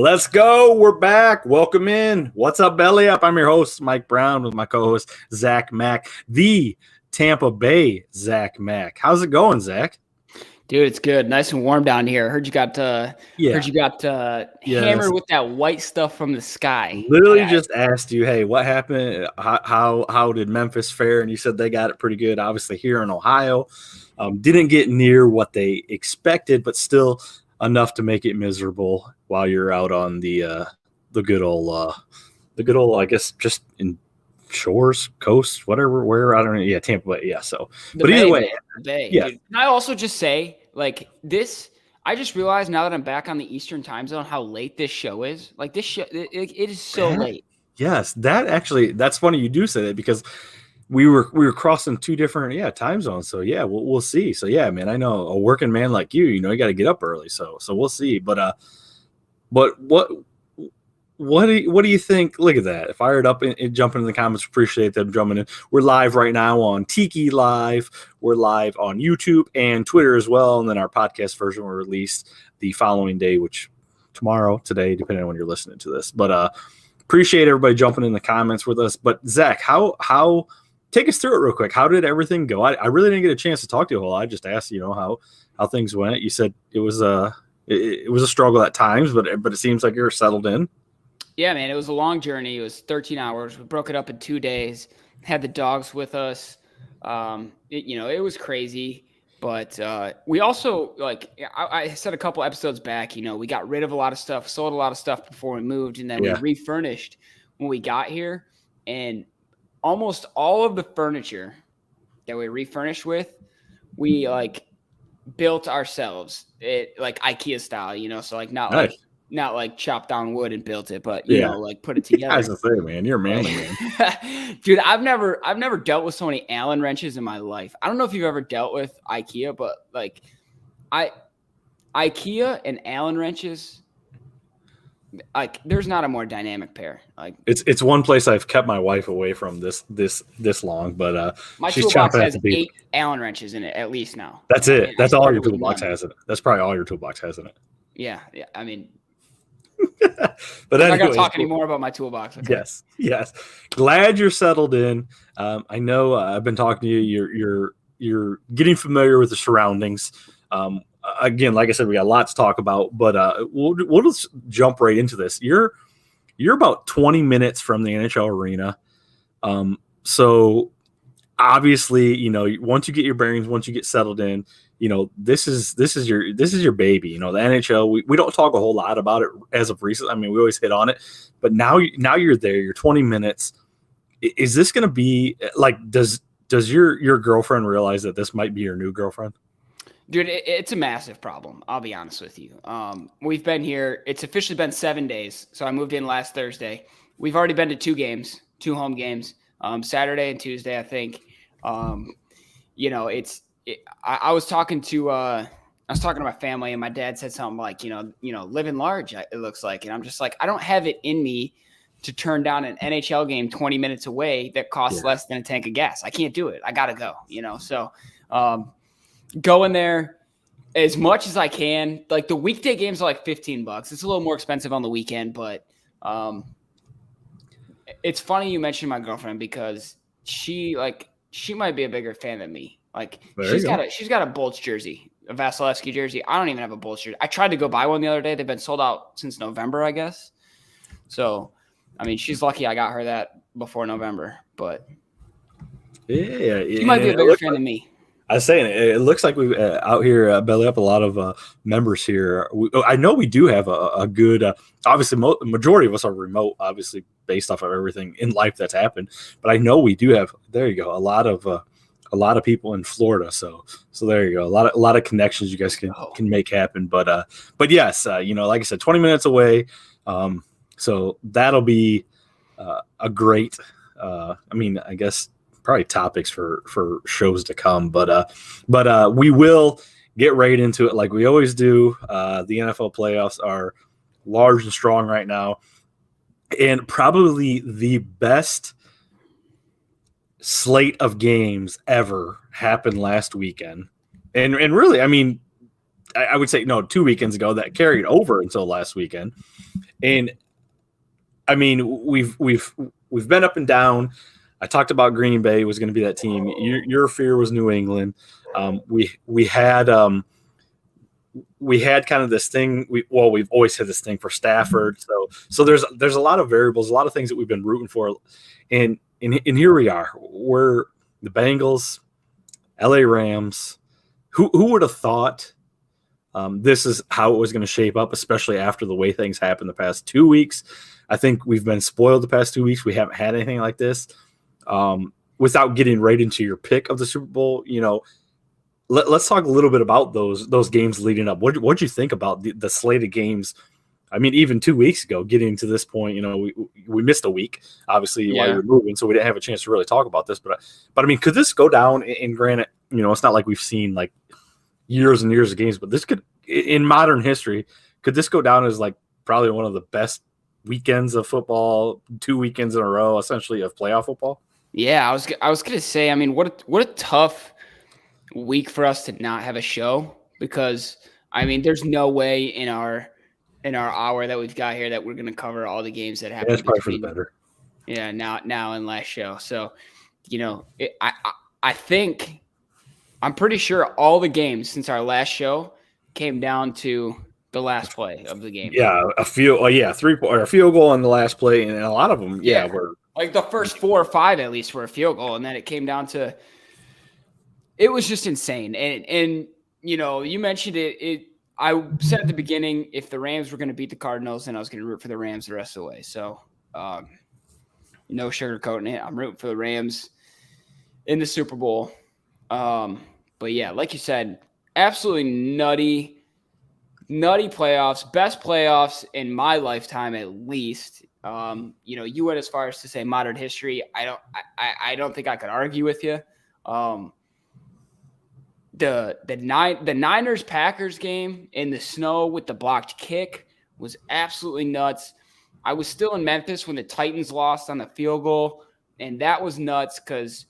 Let's go. We're back. Welcome in. What's up, Belly Up? I'm your host, Mike Brown, with my co-host, Zach Mack, the Tampa Bay Zach Mack. How's it going, Zach? Dude, it's good. Nice and warm down here. Heard you got hammered with that white stuff from the sky. Literally just asked you, hey, what happened? How did Memphis fare? And you said they got it pretty good. Obviously here in Ohio, didn't get near what they expected, but still enough to make it miserable while you're out on the good old, I guess, just in shores, coast, whatever, where, I don't know. Yeah, Tampa Bay. Yeah. So, but either way, yeah. Dude. Can I also just say, like, this, I just realized now that I'm back on the Eastern time zone how late this show is. Like, this show, it is so late. Yes, that's funny you do say that, because we were crossing two different time zones. So yeah, we'll see. So yeah, man, I know a working man like you got to get up early. So we'll see. But what do you think? Look at that. Fired up and jumping in the comments. Appreciate them jumping in. We're live right now on Tiki Live. We're live on YouTube and Twitter as well. And then our podcast version will release the following day, which today, depending on when you're listening to this. But appreciate everybody jumping in the comments with us. But Zach, how take us through it real quick. How did everything go? I really didn't get a chance to talk to you a whole lot. I just asked, how things went. You said it was a struggle at times, but it seems like you're settled in. Yeah, man, it was a long journey. It was 13 hours. We broke it up in 2 days. Had the dogs with us. It was crazy. But we also, I said a couple episodes back, we got rid of a lot of stuff, sold a lot of stuff before we moved, and then we refurnished when we got here. And almost all of the furniture that we refurnished with, we built ourselves. It like Ncaa style, so not like chopped down wood and built it, but put it together. I was gonna say, man, you're a manly man. Dude, I've never dealt with so many Allen wrenches in my life. I don't know if you've ever dealt with Ncaa, but Ncaa and Allen wrenches, there's not a more dynamic pair. It's one place I've kept my wife away from this long, but my she's toolbox has at the 8 Allen wrenches in it at least now. That's it. That's all your toolbox has in it. That's probably all your toolbox has in it. Yeah. I mean. But I'm not gonna talk anymore about my toolbox. Okay? Yes. Glad you're settled in. I know I've been talking to you. You're getting familiar with the surroundings. Again, like I said, we got a lot to talk about, but we'll just jump right into this. You're about 20 minutes from the NHL arena. So obviously, once you get your bearings, once you get settled in, this is your baby. The NHL, we don't talk a whole lot about it as of recent. I mean, we always hit on it, but now you're there. You're 20 minutes. Is this going to be does your girlfriend realize that this might be your new girlfriend? Dude, it's a massive problem. I'll be honest with you. We've been here. It's officially been 7 days. So I moved in last Thursday. We've already been to 2 home games, Saturday and Tuesday, I think. I was talking to my family, and my dad said something like, living large, it looks like. And I'm just like, I don't have it in me to turn down an NHL game 20 minutes away that costs less than a tank of gas. I can't do it. I got to go, So going there as much as I can. Like, the weekday games are like $15. It's a little more expensive on the weekend, but it's funny you mentioned my girlfriend, because she might be a bigger fan than me. She's got a Bolts jersey, a Vasilevsky jersey. I don't even have a Bolts jersey. I tried to go buy one the other day. They've been sold out since November, I guess. So, I mean, she's lucky I got her that before November. But she might be a bigger fan than me. I was saying, it looks like we out here belly up a lot of members here. I know we do have a good, obviously, majority of us are remote, obviously, based off of everything in life that's happened. But I know we do have, there you go, a lot of people in Florida. So there you go. A lot of connections you guys can make happen. But yes, like I said, 20 minutes away. So that'll be a great, I guess, probably topics for shows to come, but we will get right into it like we always do. The NFL playoffs are large and strong right now, and probably the best slate of games ever happened last weekend. And really, I mean, I would say 2 weekends ago that carried over until last weekend. And I mean, we've been up and down. I talked about Green Bay was going to be that team. Your fear was New England. We had kind of this thing. We've always had this thing for Stafford. So there's a lot of variables, a lot of things that we've been rooting for, and here we are. We're the Bengals, LA Rams. Who would have thought this is how it was going to shape up, especially after the way things happened the past 2 weeks. I think we've been spoiled the past 2 weeks. We haven't had anything like this. Without getting right into your pick of the Super Bowl, let's talk a little bit about those games leading up. What'd you think about the slate of games? I mean, even 2 weeks ago, getting to this point, we missed a week, obviously, while you were moving, so we didn't have a chance to really talk about this. But I mean, could this go down? And granted, it's not like we've seen like years and years of games, but this could, in modern history, could this go down as like probably one of the best weekends of football, 2 weekends in a row, essentially, of playoff football? Yeah, I was gonna say, I mean, what a tough week for us to not have a show, because I mean, there's no way in our hour that we've got here that we're gonna cover all the games that happened. That's probably for the better. Yeah, now and last show. So, I think I'm pretty sure all the games since our last show came down to the last play of the game. Yeah, a field goal on the last play, and a lot of them, were like the first 4 or 5 at least were a field goal, and then it came down to. It was just insane, and you mentioned it. I said at the beginning, if the Rams were going to beat the Cardinals, then I was going to root for the Rams the rest of the way. So, no sugarcoating it. I'm rooting for the Rams in the Super Bowl. But yeah, like you said, absolutely nutty playoffs, best playoffs in my lifetime at least. You went as far as to say modern history. I don't think I could argue with you. The Niners Packers game in the snow with the blocked kick was absolutely nuts. I was still in Memphis when the Titans lost on the field goal, and that was nuts because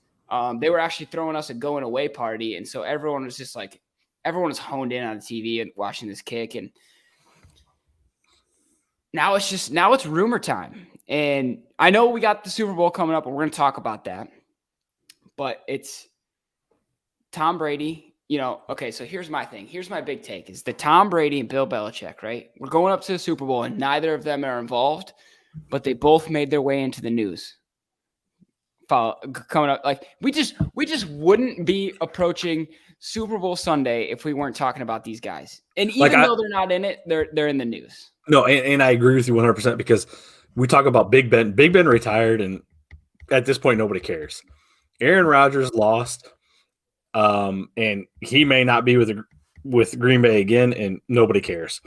they were actually throwing us a going away party, and so everyone was honed in on the TV and watching this kick. And now it's rumor time, and I know we got the Super Bowl coming up, and we're going to talk about that, but it's Tom Brady. Okay, so here's my thing. Here's my big take is the Tom Brady and Bill Belichick, right? We're going up to the Super Bowl, and neither of them are involved, but they both made their way into the news. Coming up, like we just wouldn't be approaching Super Bowl Sunday if we weren't talking about these guys. And even though they're not in it, they're in the news. No, and I agree with you 100% because we talk about Big Ben. Big Ben retired, and at this point, nobody cares. Aaron Rodgers lost. And he may not be with Green Bay again, and nobody cares.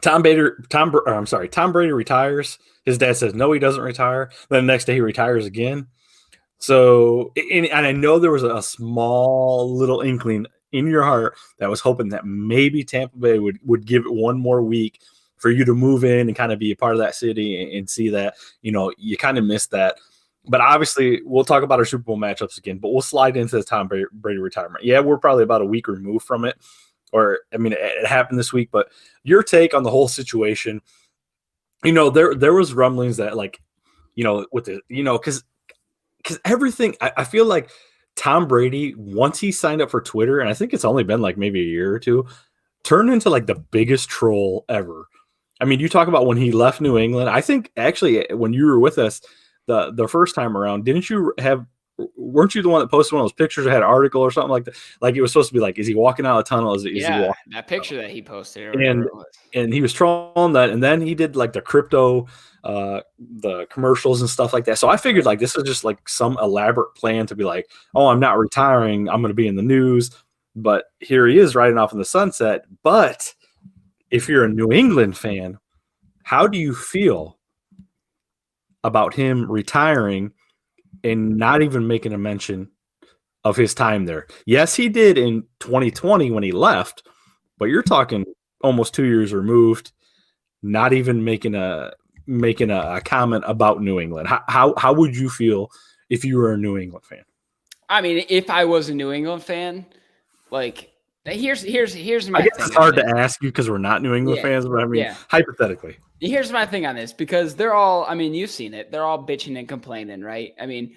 Tom Brady retires. His dad says no, he doesn't retire. Then the next day he retires again. So, and I know there was a small little inkling in your heart that was hoping that maybe Tampa Bay would give it one more week for you to move in and kind of be a part of that city and see that, you kind of missed that. But obviously, we'll talk about our Super Bowl matchups again, but we'll slide into the Tom Brady retirement. Yeah, we're probably about a week removed from it. It happened this week, but your take on the whole situation, there was rumblings that because everything, I feel like Tom Brady, once he signed up for Twitter, and I think it's only been like maybe a year or two, turned into like the biggest troll ever. I mean, you talk about when he left New England. I think actually when you were with us, the first time around, weren't you the one that posted one of those pictures that had an article or something like that? Like it was supposed to be like, is he walking out of the tunnel? Is he walking that picture that he posted. And he was trolling that. And then he did like the crypto, the commercials and stuff like that. So I figured like, this is just like some elaborate plan to be like, oh, I'm not retiring. I'm going to be in the news. But here he is riding off in the sunset. But if you're a New England fan, how do you feel about him retiring and not even making a mention of his time there? Yes, he did in 2020 when he left, but you're talking almost 2 years removed, not even making a comment about New England. How would you feel if you were a New England fan? I mean, if I was a New England fan, like here's my. I guess it's hard to ask you because we're not New England fans, but hypothetically. Here's my thing on this, because they're all, I mean, you've seen it. They're all bitching and complaining, right? I mean,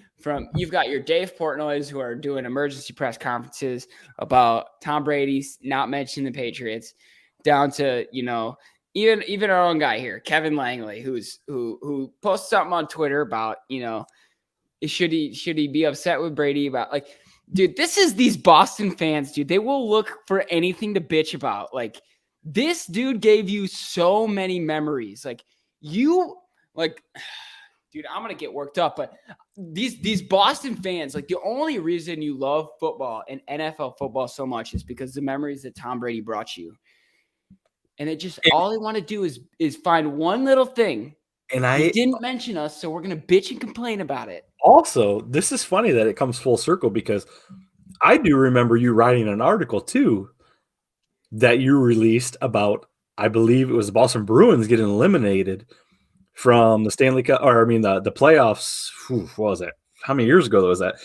you've got your Dave Portnoys who are doing emergency press conferences about Tom Brady's not mentioning the Patriots, down to, even our own guy here, Kevin Langley, who posts something on Twitter about, should he be upset with Brady about, like, dude, this is these Boston fans, dude. They will look for anything to bitch about. Like, this dude gave you so many memories. Like, dude, I'm gonna get worked up, but these Boston fans, like, the only reason you love football and NFL football so much is because the memories that Tom Brady brought you. And it just, all they want to do is find one little thing. And he didn't mention us, so we're gonna bitch and complain about it. Also, this is funny that it comes full circle, because I do remember you writing an article too that you released about, I believe it was the Boston Bruins getting eliminated from the Stanley Cup, or I mean the playoffs. What was that? How many years ago was that?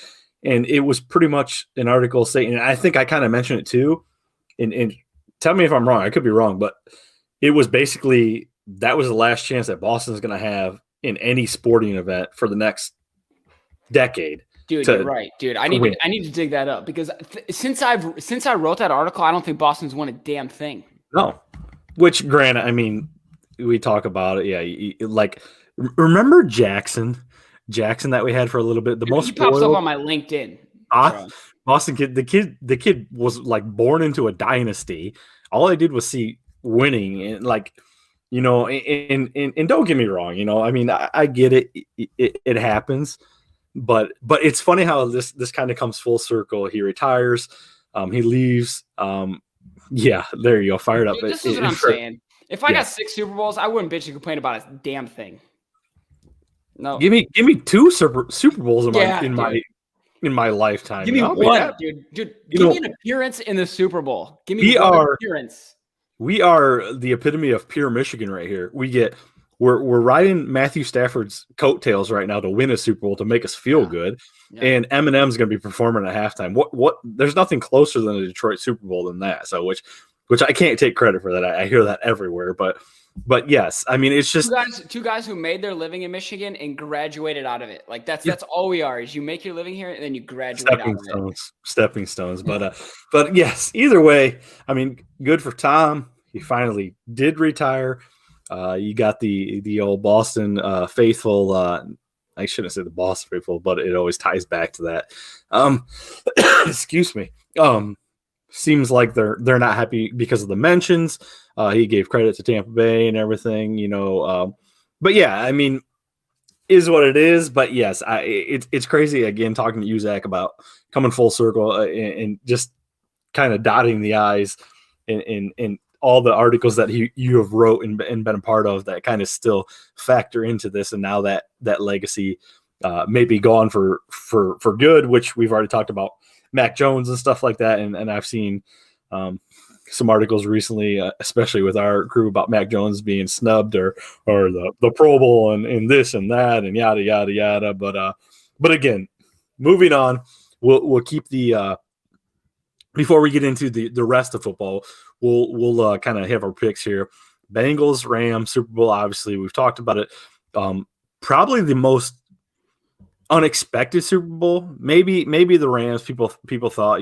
And it was pretty much an article saying, and I think I kind of mentioned it too, and tell me if I'm wrong. I could be wrong, but it was basically that was the last chance that Boston's going to have in any sporting event for the next decade. Dude, you're right, dude. I need to dig that up, because since I wrote that article, I don't think Boston's won a damn thing. No, which, granted, I mean, we talk about it. Yeah, like, remember Jackson that we had for a little bit. He pops up on my LinkedIn. Boston kid. The kid was like born into a dynasty. All I did was see winning, and like, and don't get me wrong. I mean, I get it. It happens. But it's funny how this kind of comes full circle. He retires, he leaves. Yeah, there you go. Fired up. Dude, this is what I'm saying. If I got 6 Super Bowls, I wouldn't bitch and complain about a damn thing. No, give me 2 Super Bowls in my lifetime. Give me one, dude. Give me an appearance in the Super Bowl. Give me one appearance. We are the epitome of pure Michigan right here. We're riding Matthew Stafford's coattails right now to win a Super Bowl to make us feel good, and Eminem's going to be performing at halftime. What? There's nothing closer than a Detroit Super Bowl than that. So which I can't take credit for that. I hear that everywhere, but yes, I mean, it's just two guys who made their living in Michigan and graduated out of it. Like that's all we are. Is you make your living here and then you graduate out of it. Stepping stones. But yes, either way, I mean, good for Tom. He finally did retire. You got the old Boston faithful. I shouldn't say the Boston faithful, but it always ties back to that. Excuse me. Seems like they're not happy because of the mentions. He gave credit to Tampa Bay and everything, but yeah, I mean, is what it is. But yes, it's crazy again talking to you, Zach, about coming full circle and just kind of dotting the I's in all the articles that you have wrote and been a part of that kind of still factor into this. And now that legacy may be gone for good, which we've already talked about Mac Jones and stuff like that. And I've seen some articles recently, especially with our crew, about Mac Jones being snubbed or the Pro Bowl and this and that and yada, yada, yada. But again, moving on, we'll keep the, before we get into the rest of football, we'll kind of have our picks here. Bengals, Rams, Super Bowl. Obviously, we've talked about it. Probably the most unexpected Super Bowl. Maybe the Rams. People thought,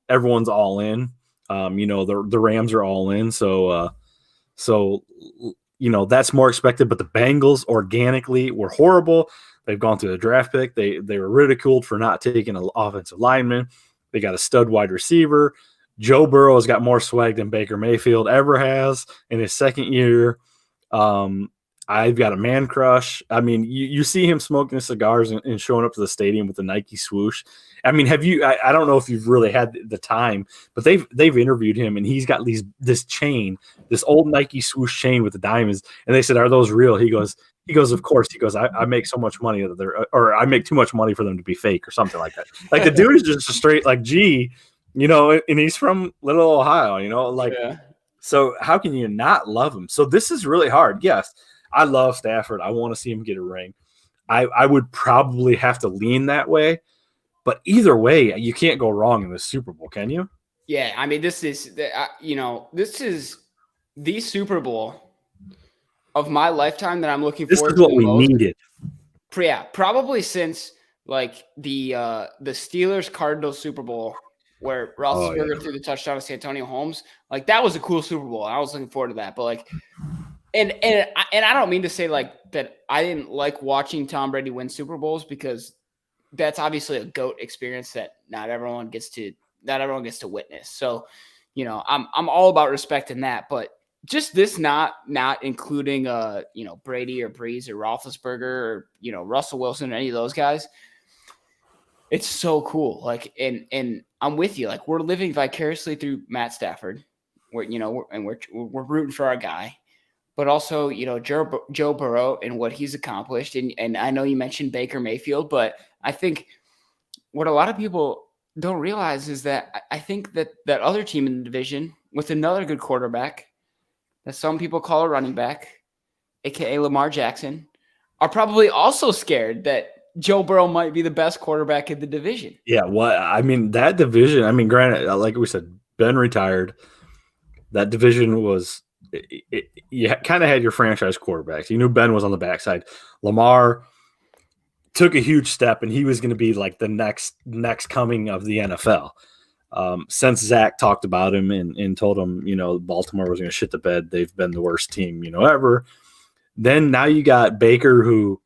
everyone's all in. The Rams are all in. So that's more expected. But the Bengals organically were horrible. They've gone through the draft pick. They were ridiculed for not taking an offensive lineman. They got a stud wide receiver. Joe Burrow has got more swag than Baker Mayfield ever has in his second year. I've got a man crush. I mean, you see him smoking cigars and showing up to the stadium with the Nike swoosh. I mean, have you? I don't know if you've really had the time, but they've interviewed him, and he's got this chain, this old Nike swoosh chain with the diamonds, and they said, "Are those real?" He goes, of course. He goes, I make so much money that or I make too much money for them to be fake or something like that. Like the dude is just a straight like, gee, and he's from Little Ohio, So how can you not love him? So this is really hard. Yes, I love Stafford. I want to see him get a ring. I would probably have to lean that way, but either way, you can't go wrong in the Super Bowl, can you? Yeah, I mean, this is the Super Bowl of my lifetime that I'm looking This forward is to what the we most. needed. Yeah, probably since like the Steelers Cardinals Super Bowl where Roethlisberger threw the touchdown to Santonio Holmes. Like that was a cool Super Bowl. I was looking forward to that. But like, and I don't mean to say like that I didn't like watching Tom Brady win Super Bowls, because that's obviously a GOAT experience that not everyone gets to witness. So, you know, I'm all about respecting that, but just this not including you know, Brady or Breeze or Roethlisberger or, you know, Russell Wilson or any of those guys. It's so cool. Like, and I'm with you. Like, we're living vicariously through Matt Stafford. We're rooting for our guy, but also, you know, Joe Burrow and what he's accomplished. And I know you mentioned Baker Mayfield, but I think what a lot of people don't realize is that I think that other team in the division with another good quarterback that some people call a running back, aka Lamar Jackson, are probably also scared that Joe Burrow might be the best quarterback in the division. Yeah, I mean, that division, I mean, granted, like we said, Ben retired. That division was you kind of had your franchise quarterbacks. You knew Ben was on the backside. Lamar took a huge step, and he was going to be like the next coming of the NFL. Since Zach talked about him and told him, you know, Baltimore was going to shit the bed, they've been the worst team, you know, ever. Then now you got Baker, who,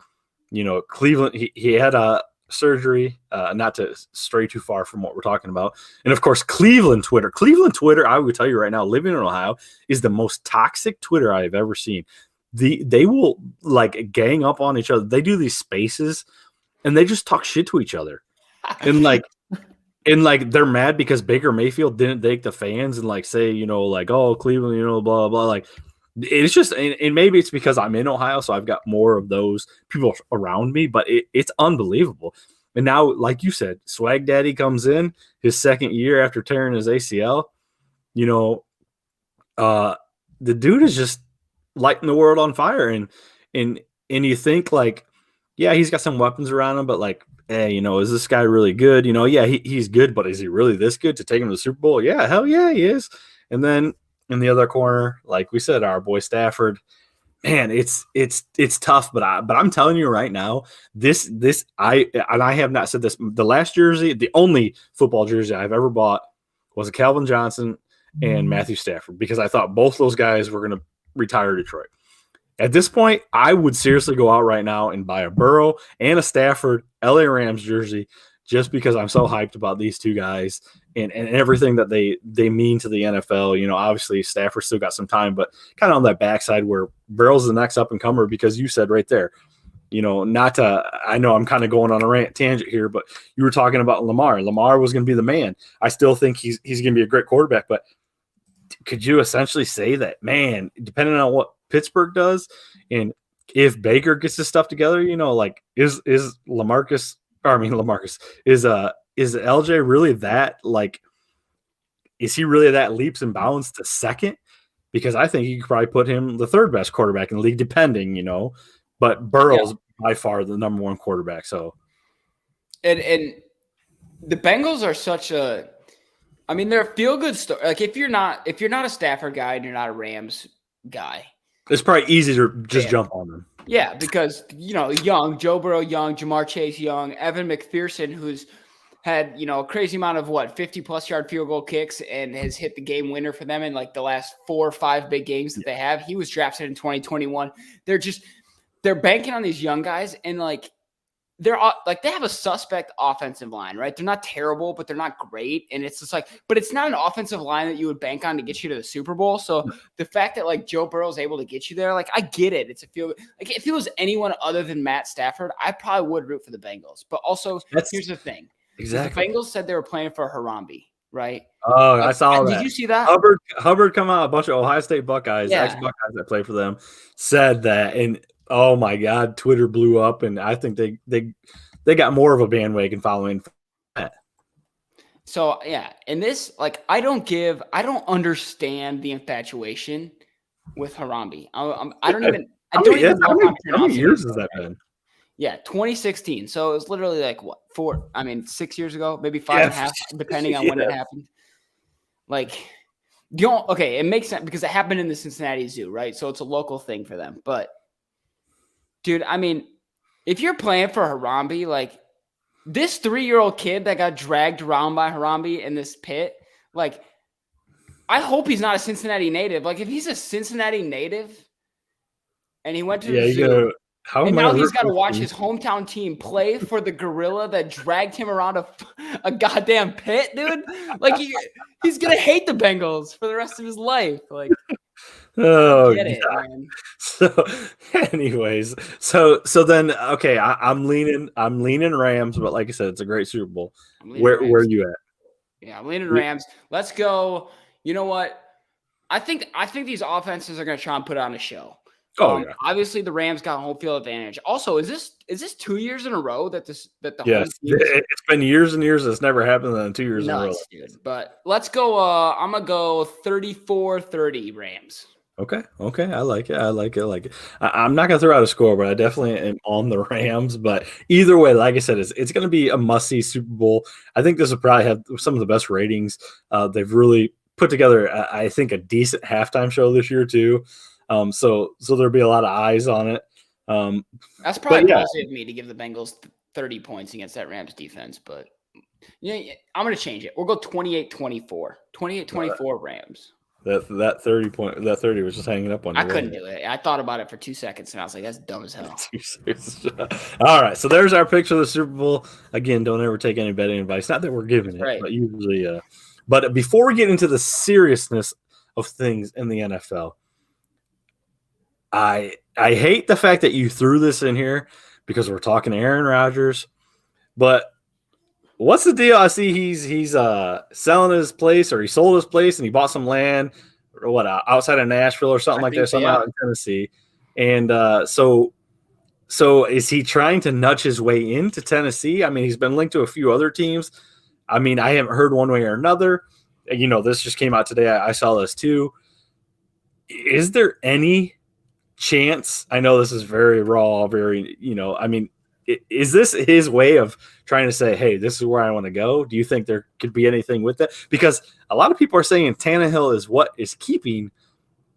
you know, Cleveland, he had a surgery, not to stray too far from what we're talking about. And of course, Cleveland Twitter, I would tell you right now, living in Ohio, is the most toxic Twitter I've ever seen. They will like gang up on each other. They do these spaces and they just talk shit to each other. And like they're mad because Baker Mayfield didn't thank the fans and like say, you know, like, oh, Cleveland, you know, blah, blah, blah. Like, it's just, and maybe it's because I'm in Ohio, so I've got more of those people around me, but it's unbelievable. And now, like you said, Swag Daddy comes in his second year after tearing his ACL. You know, the dude is just lighting the world on fire. And you think like, yeah, he's got some weapons around him, but like, hey, you know, is this guy really good? You know, yeah, he's good, but is he really this good to take him to the Super Bowl? Yeah, hell yeah, he is. And then in the other corner, like we said, our boy Stafford, man, it's tough, but I'm telling you right now, I have not said this. The last jersey, the only football jersey I've ever bought was a Calvin Johnson and Matthew Stafford, because I thought both those guys were going to retire Detroit. At this point, I would seriously go out right now and buy a Burrow and a Stafford LA Rams jersey, just because I'm so hyped about these two guys and everything that they mean to the NFL. You know, obviously Stafford still got some time, but kind of on that backside where Burrow's the next up and comer, because you said right there, you know, I know I'm kind of going on a rant tangent here, but you were talking about Lamar. Lamar was going to be the man. I still think he's going to be a great quarterback, but could you essentially say that, man, depending on what Pittsburgh does, and if Baker gets his stuff together, you know, like is LaMarcus is LJ really that, like, is he really that leaps and bounds to second? Because I think you could probably put him the third best quarterback in the league, depending, you know, but Burrow's by far the number one quarterback. So, and the Bengals are such a, I mean, they're a feel good story. Like if you're not a Stafford guy and you're not a Rams guy, it's probably easy to just jump on them. Yeah, because, you know, young, Joe Burrow young, Jamar Chase young, Evan McPherson, who's had, you know, a crazy amount of 50-plus yard field goal kicks and has hit the game winner for them in like the last 4 or 5 big games that they have. He was drafted in 2021. They're banking on these young guys, and like they're like, they have a suspect offensive line, right? They're not terrible, but they're not great. And it's just like, but it's not an offensive line that you would bank on to get you to the Super Bowl. So the fact that like Joe Burrow is able to get you there, like I get it. It's like if it was anyone other than Matt Stafford, I probably would root for the Bengals. But also, here's the thing. Exactly. The Bengals said they were playing for Harambe, right? Oh, I saw that. Did you see that? Hubbard come out, a bunch of Ohio State Buckeyes, ex-Buckeyes that play for them, said that. And oh my God, Twitter blew up, and I think they got more of a bandwagon following for that. So yeah, and this, like, I don't understand the infatuation with Harambe. I don't even know how many years has that been? Yeah, 2016. So it was literally like 6 years ago, maybe 5.5, depending on when it happened. Like, Okay, it makes sense because it happened in the Cincinnati Zoo, right? So it's a local thing for them. But, dude, I mean, if you're playing for Harambe, like this 3-year-old kid that got dragged around by Harambe in this pit, like, I hope he's not a Cincinnati native. Like, if he's a Cincinnati native and he went to the zoo, and now he's got to watch his hometown team play for the gorilla that dragged him around a goddamn pit, dude. Like, he's going to hate the Bengals for the rest of his life. Like, oh, get it, man. So, anyways, so then, okay, I'm leaning Rams, but like I said, it's a great Super Bowl. Where are you at? Yeah, I'm leaning Rams. Let's go. You know what? I think these offenses are going to try and put on a show. Yeah. Obviously, the Rams got home field advantage. Also, is this 2 years in a row that the yes, it's been years and years. It's never happened in 2 years in a row. Dude. But let's go. I'm gonna go 34-30 Rams. Okay, I like it. I'm not gonna throw out a score, but I definitely am on the Rams. But either way, like I said, it's gonna be a must-see Super Bowl. I think this will probably have some of the best ratings. They've really put together, I think, a decent halftime show this year too. So there'll be a lot of eyes on it. That's probably ballsy of me to give the Bengals 30 points against that Rams defense, but yeah, I'm going to change it. We'll go 28-24. 28-24 Rams. That 30 was just hanging up on you. I couldn't do it. I thought about it for 2 seconds, and I was like, that's dumb as hell. All right, so there's our picture of the Super Bowl. Again, don't ever take any betting advice. Not that we're giving it, but usually. But before we get into the seriousness of things in the NFL, I hate the fact that you threw this in here because we're talking Aaron Rodgers, but what's the deal? I see he's selling his place, or he sold his place and he bought some land or what outside of Nashville or something like that, something out in Tennessee. And so is he trying to nudge his way into Tennessee? I mean, he's been linked to a few other teams. I mean, I haven't heard one way or another. You know, this just came out today. I saw this too. Is there any chance? I know this is very raw, very, I mean, is this his way of trying to say, hey, this is where I want to go? Do you think there could be anything with that? Because a lot of people are saying Tannehill is what is keeping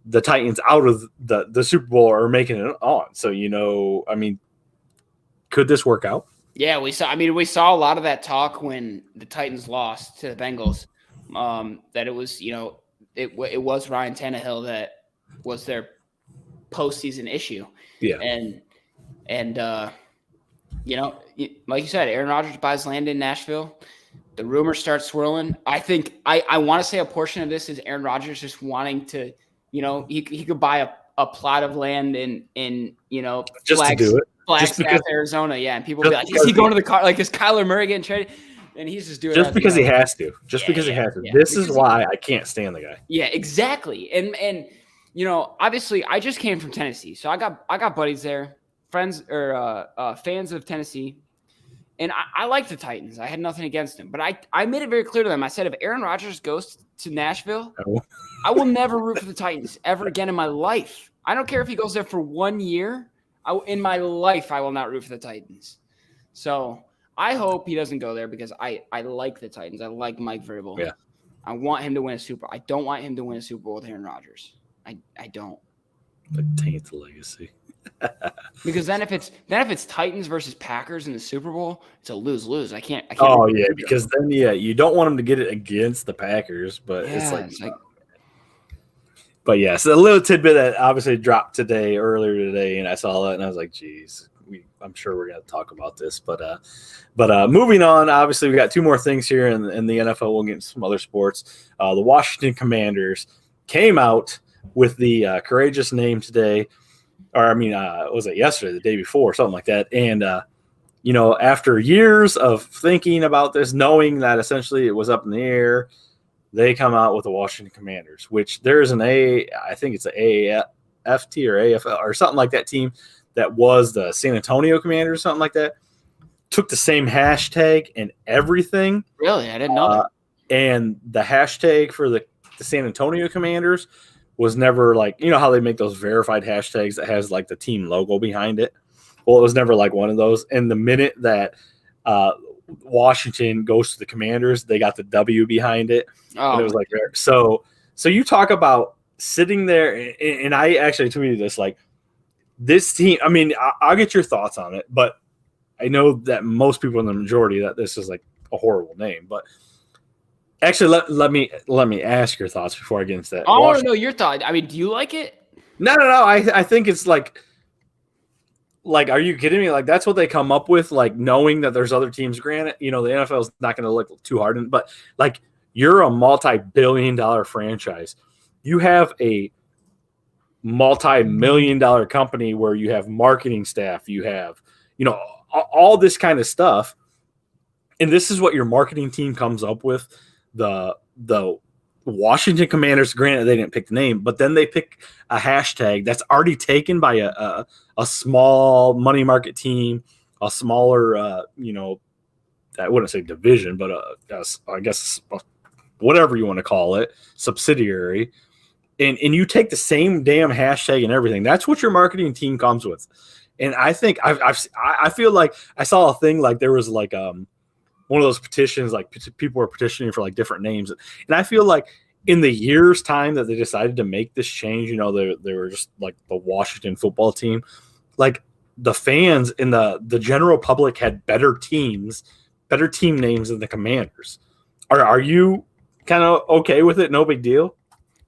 the Titans out of the Super Bowl or making it on. So, I mean, could this work out? Yeah, we saw a lot of that talk when the Titans lost to the Bengals, that it was, it was Ryan Tannehill that was their postseason issue. Yeah. And like you said, Aaron Rodgers buys land in Nashville. The rumors start swirling. I think I want to say a portion of this is Aaron Rodgers just wanting to, he could buy a plot of land in just to do it. Flagstaff, Arizona. Yeah. And people will be like, is he going to the car? Like, is Kyler Murray getting traded? And he's just doing it. Just because he has to. Because he has to. This is why I can't stand the guy. Yeah, exactly. And obviously I just came from Tennessee. So I got buddies there, friends or fans of Tennessee. And I like the Titans. I had nothing against them. But I made it very clear to them. I said, if Aaron Rodgers goes to Nashville, I will never root for the Titans ever again in my life. I don't care if he goes there for 1 year. In my life, I will not root for the Titans. So I hope he doesn't go there because I like the Titans. I like Mike Vrabel. Yeah. I want him to win a Super Bowl. I don't want him to win a Super Bowl with Aaron Rodgers. I don't. But taint the legacy. Because then if it's Titans versus Packers in the Super Bowl, it's a lose-lose. I can't. Oh yeah, because then you don't want them to get it against the Packers, but it's like. But yes, a little tidbit that obviously dropped earlier today, and I saw that and I was like, geez, I'm sure we're going to talk about this. But moving on, obviously we got two more things here in the NFL. We'll get into some other sports. The Washington Commanders came out with the courageous name today, or was it yesterday, the day before, something like that. And, after years of thinking about this, knowing that essentially it was up in the air, they come out with the Washington Commanders, which there's I think it's an AFT or AFL or something like that team that was the San Antonio Commanders, something like that. Took the same hashtag and everything. Really? I didn't know that. And the hashtag for the San Antonio Commanders was never like, how they make those verified hashtags that has like the team logo behind it. Well, it was never like one of those. And the minute that Washington goes to the Commanders, they got the W behind it. Oh, and it was like, so So you talk about sitting there, and I actually tweeted this, like, this team, I mean, I'll get your thoughts on it, but I know that most people in the majority that this is like a horrible name, but actually let me ask your thoughts before I get into that. I want to know your thought. I mean, do you like it? No. I think it's like, are you kidding me? Like, that's what they come up with, like, knowing that there's other teams. Granted, the NFL is not going to look too hard, but like, you're a multi-billion-dollar franchise. You have a multi-million-dollar company where you have marketing staff, you have, all this kind of stuff. And this is what your marketing team comes up with. The Washington Commanders, granted, they didn't pick the name, but then they pick a hashtag that's already taken by a small money market team, a smaller, I wouldn't say division, but I guess whatever you want to call it, subsidiary. And you take the same damn hashtag and everything. That's what your marketing team comes with. And I think I feel like I saw a thing, like there was like one of those petitions, like people were petitioning for like different names. And I feel like in the year's time that they decided to make this change, they were just like the Washington football team. Like, the fans in the general public had better team names than the Commanders. Are you kind of okay with it? No big deal?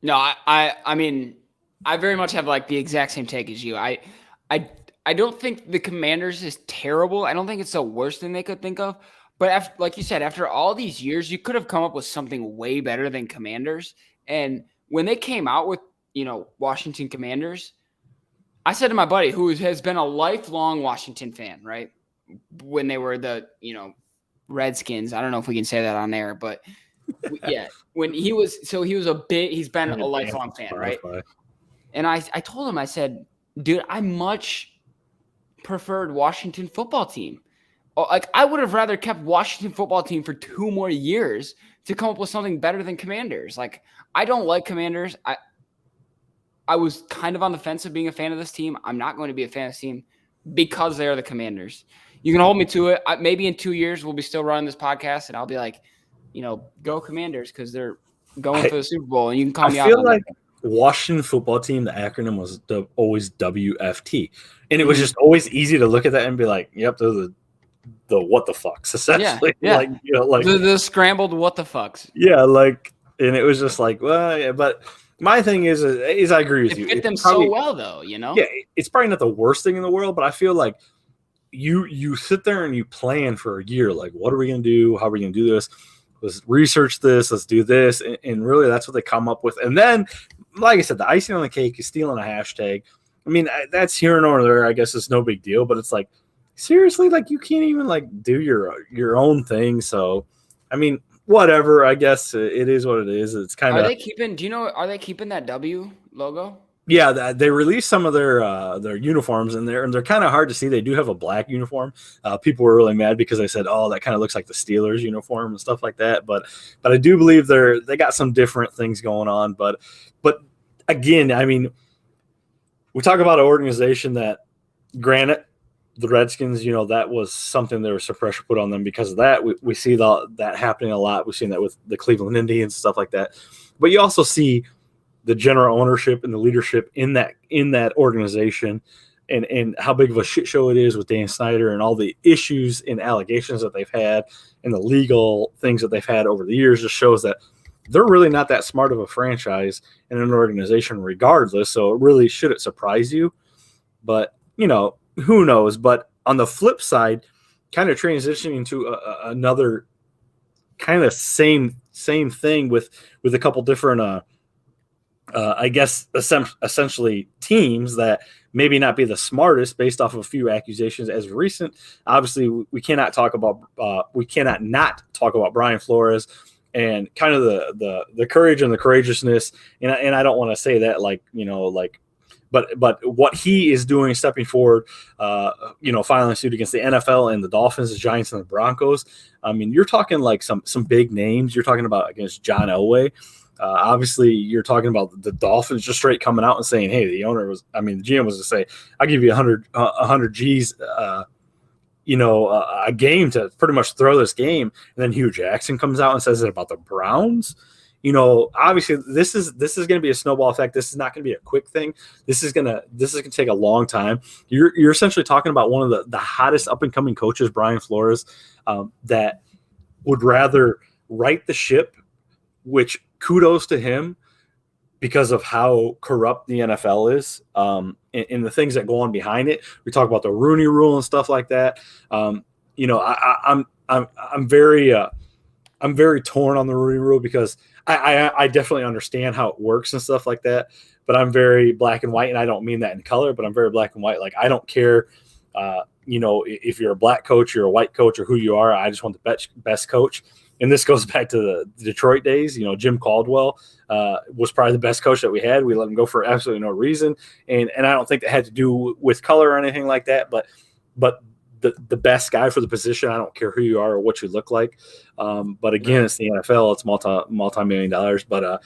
No, I mean, I very much have like the exact same take as you. I don't think the Commanders is terrible. I don't think it's the worst thing they could think of. But like you said, after all these years, you could have come up with something way better than Commanders. And when they came out with, Washington Commanders, I said to my buddy, who has been a lifelong Washington fan, right? When they were the, Redskins. I don't know if we can say that on air, but yeah, when he's been a lifelong fan, right? And I told him, I said, dude, I much preferred Washington football team. Like, I would have rather kept Washington football team for 2 more years to come up with something better than Commanders. Like, I don't like Commanders. I was kind of on the fence of being a fan of this team. I'm not going to be a fan of this team because they are the Commanders. You can hold me to it. Maybe in 2 years we'll be still running this podcast, and I'll be like, go Commanders because they're going for the Super Bowl, and you can call me out. I feel like Washington football team, the acronym was always WFT, and it was just always easy to look at that and be like, "Yep, they're the what the fucks," essentially. Yeah. Like the scrambled what the fucks. Yeah, like, and it was just like, well, yeah, but my thing is I agree with you. It fit them so well, though, Yeah, it's probably not the worst thing in the world, but I feel like you sit there and you plan for a year, like, what are we going to do? How are we going to do this? Let's research this. Let's do this. And really, that's what they come up with. And then, like I said, the icing on the cake is stealing a hashtag. I mean, that's here and over there. I guess it's no big deal, but it's like, seriously, like, you can't even like do your own thing. So, I mean, whatever. I guess it is what it is. It's kind of. Are they keeping? Do you know? Are they keeping that W logo? Yeah, they released some of their uniforms in there, and they're kind of hard to see. They do have a black uniform. People were really mad because they said, "Oh, that kind of looks like the Steelers uniform and stuff like that." But I do believe they got some different things going on. But again, I mean, we talk about an organization that, granted, the Redskins, that was something there was some pressure put on them because of that. We see that happening a lot. We've seen that with the Cleveland Indians, stuff like that. But you also see the general ownership and the leadership in that organization, and how big of a shit show it is with Dan Snyder and all the issues and allegations that they've had and the legal things that they've had over the years just shows that they're really not that smart of a franchise and an organization regardless. So it really shouldn't surprise you. But, who knows? But on the flip side, kind of transitioning to another kind of same thing with a couple different I guess essentially teams that maybe not be the smartest based off of a few accusations as of recent. Obviously, we cannot not talk about Brian Flores and kind of the courage and the courageousness. And I don't want to say that but what he is doing, stepping forward, filing a suit against the NFL and the Dolphins, the Giants, and the Broncos. I mean, you're talking like some big names. You're talking about against John Elway. Obviously, you're talking about the Dolphins just straight coming out and saying, "Hey, the GM was to say, I'll give you 100 G's, a game to pretty much throw this game." And then Hugh Jackson comes out and says it about the Browns. obviously this is going to be a snowball effect. This is not going to be a quick thing. This is going to take a long time. You're essentially talking about one of the hottest up and coming coaches, Brian Flores, that would rather right the ship, which kudos to him because of how corrupt the NFL is, and the things that go on behind it. We talk about the Rooney Rule and stuff like that. I'm very torn on the Rooney Rule because I definitely understand how it works and stuff like that. But I'm very black and white, and I don't mean that in color, but I'm very black and white. Like, I don't care, if you're a black coach, you're a white coach, or who you are. I just want the best coach. And this goes back to the Detroit days. Jim Caldwell was probably the best coach that we had. We let him go for absolutely no reason. And I don't think that had to do with color or anything like that. But the best guy for the position, I don't care who you are or what you look like. But again, it's the NFL. It's multi-million dollars. But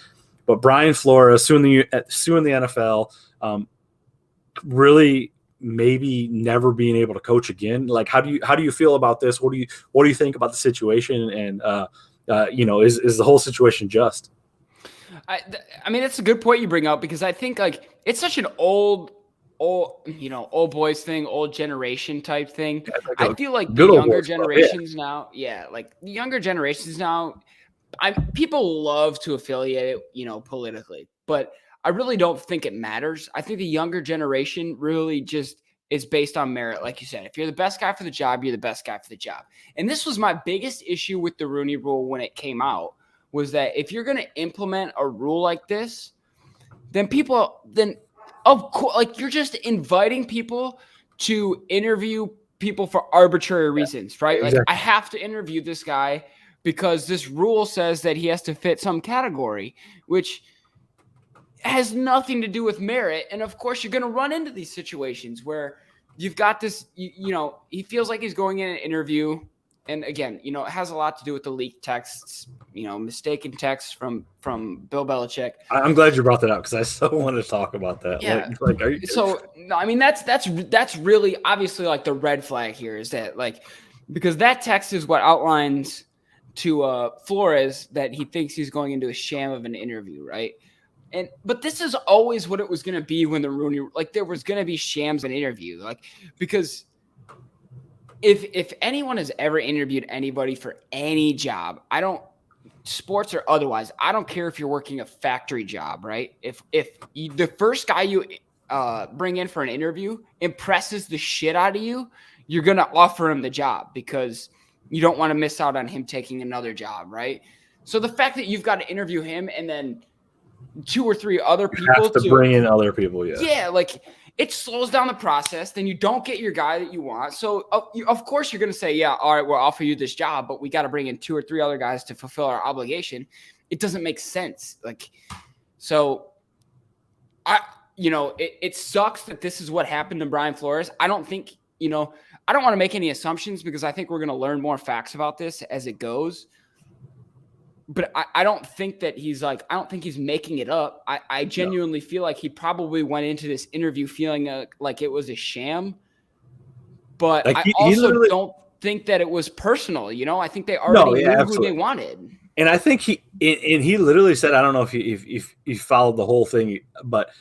Brian Flores suing the NFL, really maybe never being able to coach again. Like, how do you feel about this? What do you think about the situation? And is the whole situation just? I mean, that's a good point you bring up, because I think like it's such an old boys thing, old generation type thing. I feel like the younger generations now, like the younger generations now, people love to affiliate it, politically, but I really don't think it matters. I think the younger generation really just is based on merit. Like you said, if you're the best guy for the job, you're the best guy for the job. And this was my biggest issue with the Rooney Rule when it came out, was that if you're going to implement a rule like this, then of course, like, you're just inviting people to interview people for arbitrary reasons, right? Exactly. Like, I have to interview this guy because this rule says that he has to fit some category, which has nothing to do with merit. And of course, you're going to run into these situations where you've got this, he feels like he's going in an interview. And again, it has a lot to do with the leaked texts, mistaken texts from Bill Belichick. I'm glad you brought that up because I so want to talk about that. Yeah. Like, are you... So, no, I mean, that's really obviously like the red flag here, is that, like, because that text is what outlines to Flores that he thinks he's going into a sham of an interview, right? But this is always what it was going to be when the Rooney, like, there was going to be shams in interview, like, because if anyone has ever interviewed anybody for any job, sports or otherwise, I don't care if you're working a factory job, right? If the first guy you bring in for an interview impresses the shit out of you, you're going to offer him the job because you don't want to miss out on him taking another job, right? So the fact that you've got to interview him and then 2 or 3 other people to bring in other people, yeah, like, it slows down the process. Then you don't get your guy that you want. So of course you're going to say, yeah, all right, we'll offer you this job, but we got to bring in 2 or 3 other guys to fulfill our obligation. It doesn't make sense. Like, so it sucks that this is what happened to Brian Flores. I don't think, I don't want to make any assumptions because I think we're going to learn more facts about this as it goes. But I don't think that I don't think he's making it up. I genuinely feel like he probably went into this interview feeling like it was a sham. But like, I also don't think that it was personal. I think they already knew who they wanted. And I think he literally said, I don't know if he followed the whole thing, but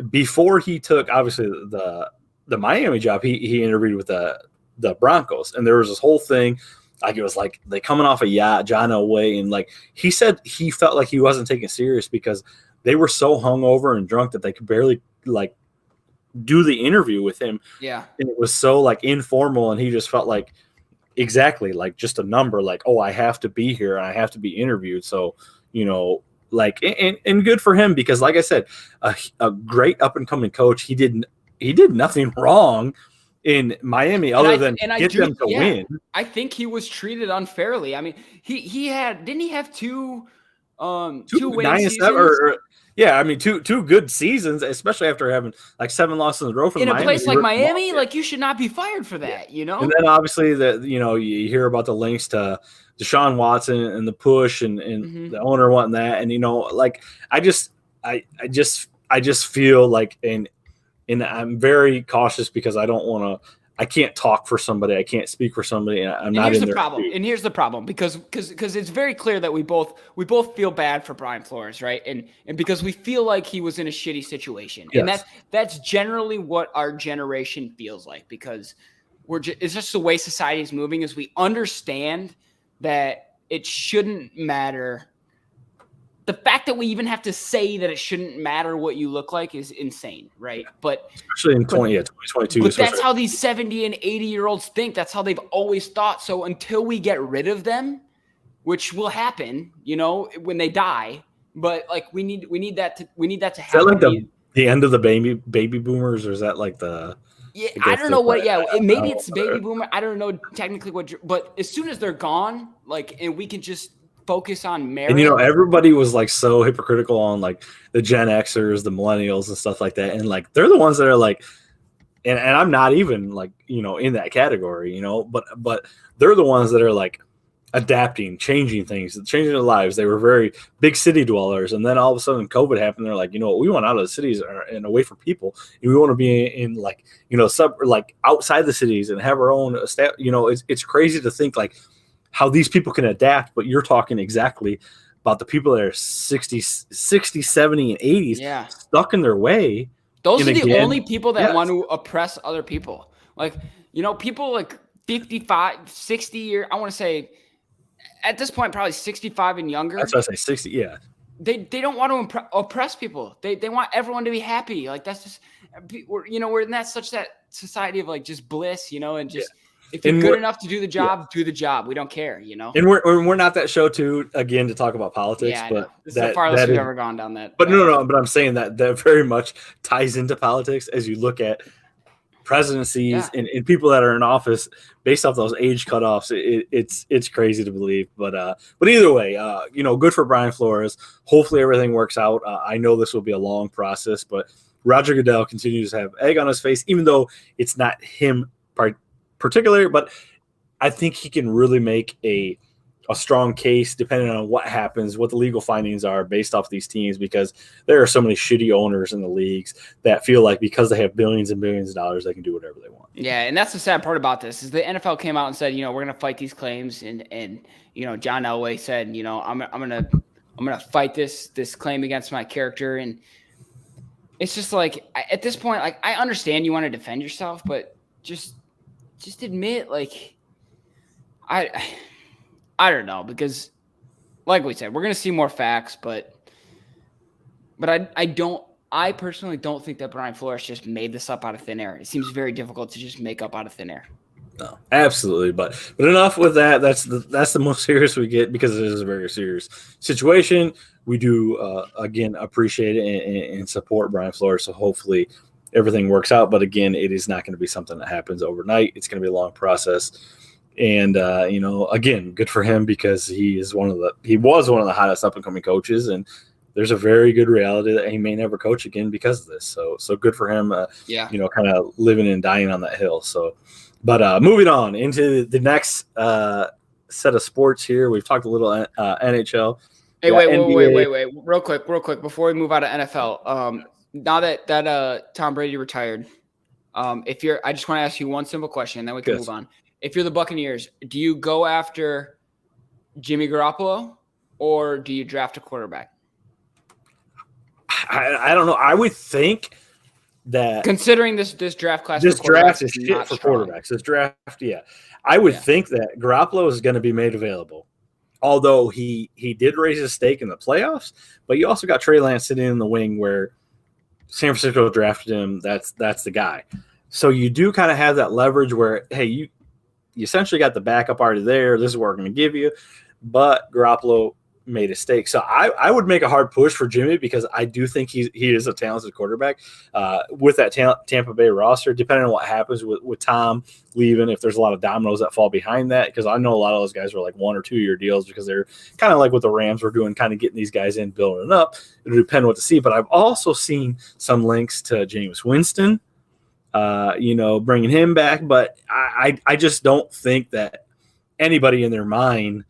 before he took, obviously, the Miami job, he interviewed with the Broncos. And there was this whole thing. Like, it was like they coming off a yacht, John Elway, and like he said he felt like he wasn't taken serious because they were so hungover and drunk that they could barely like do the interview with him. Yeah. And it was so like informal, and he just felt like exactly like just a number, like, oh, I have to be here and I have to be interviewed. So, like, and good for him because, like I said, a great up and coming coach. He did nothing wrong in Miami other than get them to win. I think he was treated unfairly. I mean, didn't he have two winning seasons? Two good seasons, especially after having like 7 losses in a row from Miami. In a place like Miami, like, you should not be fired for that, And then obviously you hear about the links to Deshaun Watson and the push and the owner wanting that, and like I just feel like and I'm very cautious because I don't want I can't talk for somebody. I can't speak for somebody. And I'm not in their shoes. And here's the problem, because it's very clear that we both feel bad for Brian Flores, right? And because we feel like he was in a shitty situation. Yes. And that's generally what our generation feels like, because it's just the way society is moving, is we understand that it shouldn't matter. The fact that we even have to say that it shouldn't matter what you look like is insane, right? But especially in 2022. But that's how these 70 and 80-year-olds think. That's how they've always thought. So until we get rid of them, which will happen, when they die, but like we need that to happen. Is that like the end of the baby boomers, or is that like the? Yeah, I don't know what. Yeah, maybe it's baby boomer. I don't know technically what. But as soon as they're gone, and we can just focus on merit. And everybody was like so hypocritical on like the Gen Xers, the millennials, and stuff like that, and like they're the ones that are like, and I'm not even like in that category, but they're the ones that are like adapting, changing things, changing their lives. They were very big city dwellers, and then all of a sudden COVID happened. They're like, we want out of the cities and away from people, and we want to be in like outside the cities and have our own it's crazy to think like how these people can adapt, but you're talking exactly about the people that are 60, 70, and 80s stuck in their way. Those are the only people that want to oppress other people. Like, people like 55, 60 year, I want to say at this point, probably 65 and younger. That's what I say, 60, yeah. They don't want to oppress people. They want everyone to be happy. Like, that's just, we're in that society of like just bliss, and just, if you're good enough to do the job, do the job. We don't care, And we're not that show too, again, to talk about politics. Yeah, but it's the farthest we've ever gone down that. But no. But I'm saying that very much ties into politics as you look at presidencies and people that are in office based off those age cutoffs. It's crazy to believe. But either way, good for Brian Flores. Hopefully everything works out. I know this will be a long process, but Roger Goodell continues to have egg on his face, even though it's not him particularly, but I think he can really make a strong case depending on what happens, what the legal findings are based off these teams, because there are so many shitty owners in the leagues that feel like because they have billions and billions of dollars, they can do whatever they want. Yeah, and that's the sad part about this is the NFL came out and said, we're going to fight these claims, and John Elway said, I'm going to fight this claim against my character, and it's just like at this point, like I understand you want to defend yourself, but just admit, like, I don't know, because like we said, we're going to see more facts, but I personally don't think that Brian Flores just made this up out of thin air. It seems very difficult to just make up out of thin air. No, absolutely. But enough with that. That's the most serious we get, because it is a very serious situation. We do, again, appreciate it and support Brian Flores. So hopefully everything works out. But again, it is not going to be something that happens overnight. It's going to be a long process. And, again, good for him, because he was one of the hottest up and coming coaches. And there's a very good reality that he may never coach again because of this. So good for him, kind of living and dying on that hill. So, but moving on into the next set of sports here, we've talked a little NHL. Hey, wait, real quick before we move out of NFL. Now that Tom Brady retired, I just want to ask you one simple question, then we can move on. If you're the Buccaneers, do you go after Jimmy Garoppolo or do you draft a quarterback? I don't know. I would think that considering this draft class, this draft is shit for quarterbacks. This draft, I would think that Garoppolo is going to be made available. Although he did raise his stake in the playoffs, but you also got Trey Lance sitting in the wing where San Francisco drafted him. That's the guy. So you do kind of have that leverage where, hey, you essentially got the backup already there. This is what we're going to give you. But Garoppolo made a stake. So I would make a hard push for Jimmy, because I do think he is a talented quarterback with that Tampa Bay roster, depending on what happens with Tom leaving, if there's a lot of dominoes that fall behind that, because I know a lot of those guys were like 1 or 2 year deals, because they're kind of like what the Rams were doing, kind of getting these guys in, building it up. It'll depend what to see. But I've also seen some links to Jameis Winston, bringing him back. But I just don't think that anybody in their mind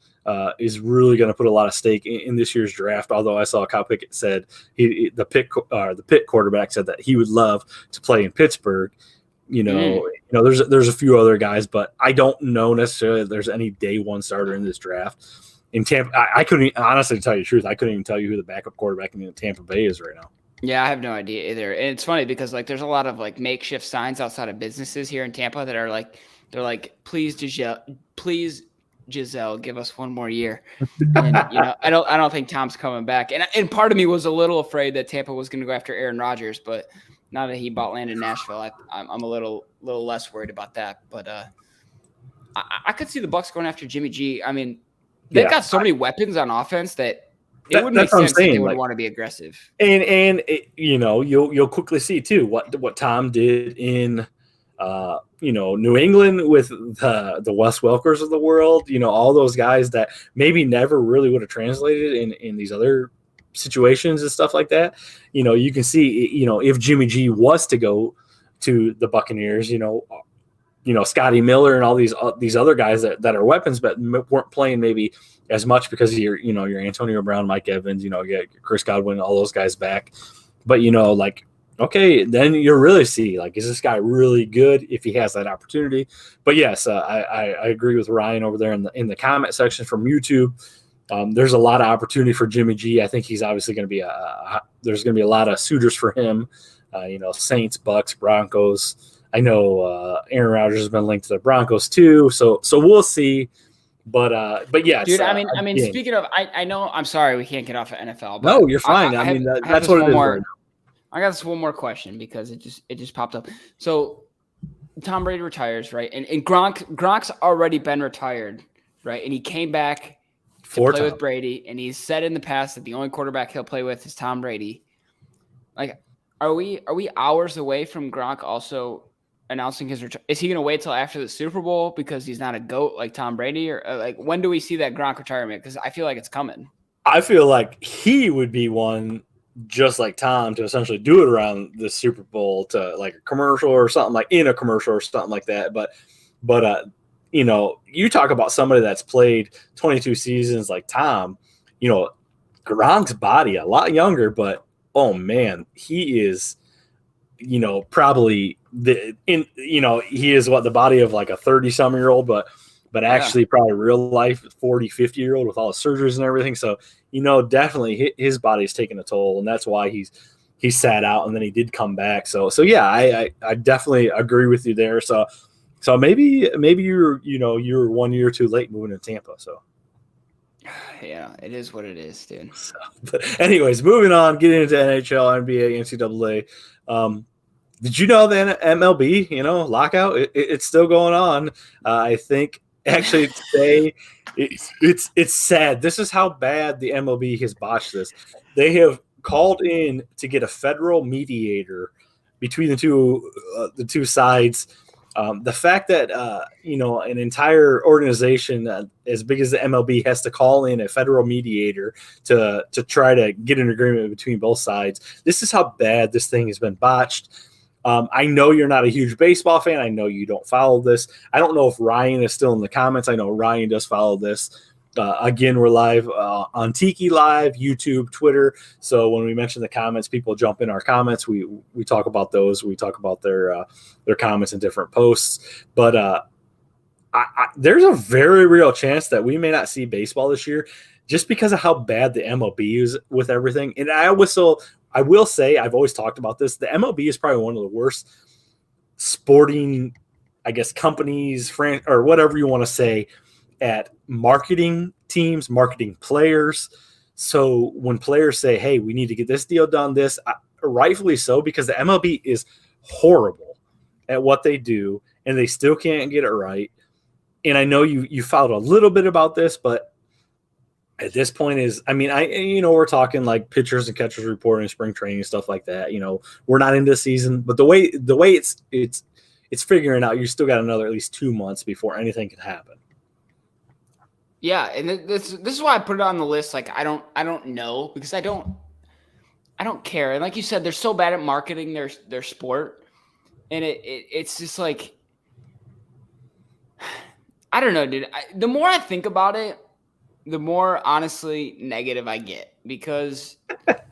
is really going to put a lot of stake in this year's draft. Although I saw Kyle Pickett said the Pitt quarterback said that he would love to play in Pittsburgh. There's a few other guys, but I don't know necessarily if there's any day one starter in this draft. In Tampa, I couldn't honestly tell you the truth. I couldn't even tell you who the backup quarterback in Tampa Bay is right now. Yeah, I have no idea either. And it's funny because like there's a lot of like makeshift signs outside of businesses here in Tampa that are like they're like, please Giselle, give us one more year. And I don't think Tom's coming back. And part of me was a little afraid that Tampa was going to go after Aaron Rodgers, but now that he bought land in Nashville, I'm a little less worried about that. But I could see the Bucs going after Jimmy G. I mean, they've got so many weapons on offense that it wouldn't make sense that they would want to be aggressive. And you'll quickly see too what Tom did in New England with the Wes Welkers of the world. All those guys that maybe never really would have translated in these other situations and stuff like that. You can see if Jimmy G was to go to the Buccaneers, Scotty Miller and all these other guys that are weapons, but weren't playing maybe as much because you're Antonio Brown, Mike Evans, you get Chris Godwin, all those guys back. But okay, then you'll really see is this guy really good if he has that opportunity? But yes, I agree with Ryan over there in the comment section from YouTube. There's a lot of opportunity for Jimmy G. I think he's obviously going to be there's going to be a lot of suitors for him. Saints, Bucks, Broncos. I know Aaron Rodgers has been linked to the Broncos too, so we'll see. But yeah, dude. I mean, speaking of, I know. I'm sorry, we can't get off of NFL. But no, you're fine. That's what it is. Right now. I got this one more question because it just popped up. So Tom Brady retires, right? And Gronk's already been retired, right? And he came back to play with Brady, and he's said in the past that the only quarterback he'll play with is Tom Brady. Are we hours away from Gronk also announcing his return? Is he going to wait till after the Super Bowl because he's not a GOAT like Tom Brady? Or when do we see that Gronk retirement? Because I feel like it's coming. I feel like he would be one just like Tom to essentially do it around the Super Bowl to like a commercial or something, like in a commercial or something like that. But you talk about somebody that's played 22 seasons like Tom, Gronk's body a lot younger, but oh man, he is, probably he is the body of like a 30-some-year-old, but actually probably real life 40, 50-year-old with all the surgeries and everything. So, definitely his body's taking a toll, and that's why he sat out and then he did come back. So yeah, I definitely agree with you there. So maybe you're 1 year too late moving to Tampa. So yeah, it is what it is, dude. So, but anyways, moving on, getting into NHL, NBA, NCAA. Did you know the MLB, lockout? It's still going on. I think actually today it's sad. This is how bad the MLB has botched this. They have called in to get a federal mediator between the two sides. The fact that an entire organization as big as the MLB has to call in a federal mediator to try to get an agreement between both sides. This is how bad this thing has been botched. I know you're not a huge baseball fan. I know you don't follow this. I don't know if Ryan is still in the comments. I know Ryan does follow this. Again, we're live on Ncaa Live, YouTube, Twitter. So when we mention the comments, people jump in our comments. We talk about those. We talk about their comments in different posts. But there's a very real chance that we may not see baseball this year just because of how bad the MLB is with everything. And I will say, I've always talked about this. The MLB is probably one of the worst sporting, I guess, companies, or whatever you want to say, at marketing teams, marketing players. So when players say, hey, we need to get this deal done, rightfully so, because the MLB is horrible at what they do, and they still can't get it right. And I know you followed a little bit about this, but at this point we're talking like pitchers and catchers reporting spring training and stuff like that. We're not into the season, but the way it's figuring out, you still got another at least 2 months before anything can happen. Yeah, and this is why I put it on the list. Like I don't know, because I don't care. And like you said, they're so bad at marketing their sport, and it's just like, I don't know, dude. The more I think about it, the more honestly negative I get, because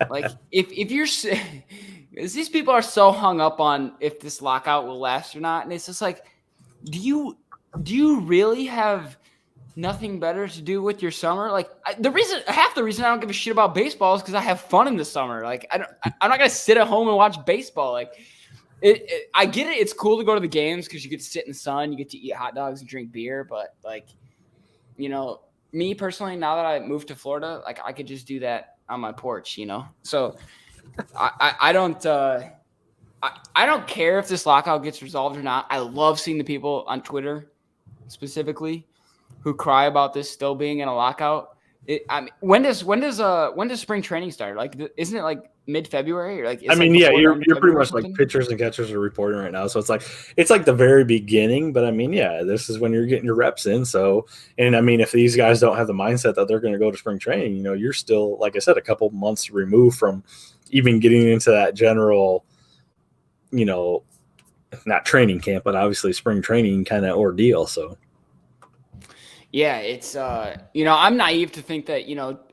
like if you're these people are so hung up on if this lockout will last or not. And it's just like, do you really have nothing better to do with your summer? Like half the reason I don't give a shit about baseball is because I have fun in the summer. Like I'm not gonna sit at home and watch baseball. Like I get it. It's cool to go to the games because you get to sit in the sun, you get to eat hot dogs and drink beer. But like, me personally, now that I moved to Florida, like I could just do that on my porch, So I don't care if this lockout gets resolved or not. I love seeing the people on Twitter specifically who cry about this still being in a lockout. When does spring training start? Like, isn't it like mid-February? Or like, you're pretty much like pitchers and catchers are reporting right now, so it's like the very beginning. But this is when you're getting your reps in. So, and if these guys don't have the mindset that they're going to go to spring training, you're still, like I said, a couple months removed from even getting into that general, not training camp, but obviously spring training kind of ordeal. So. Yeah, it's I'm naive to think that,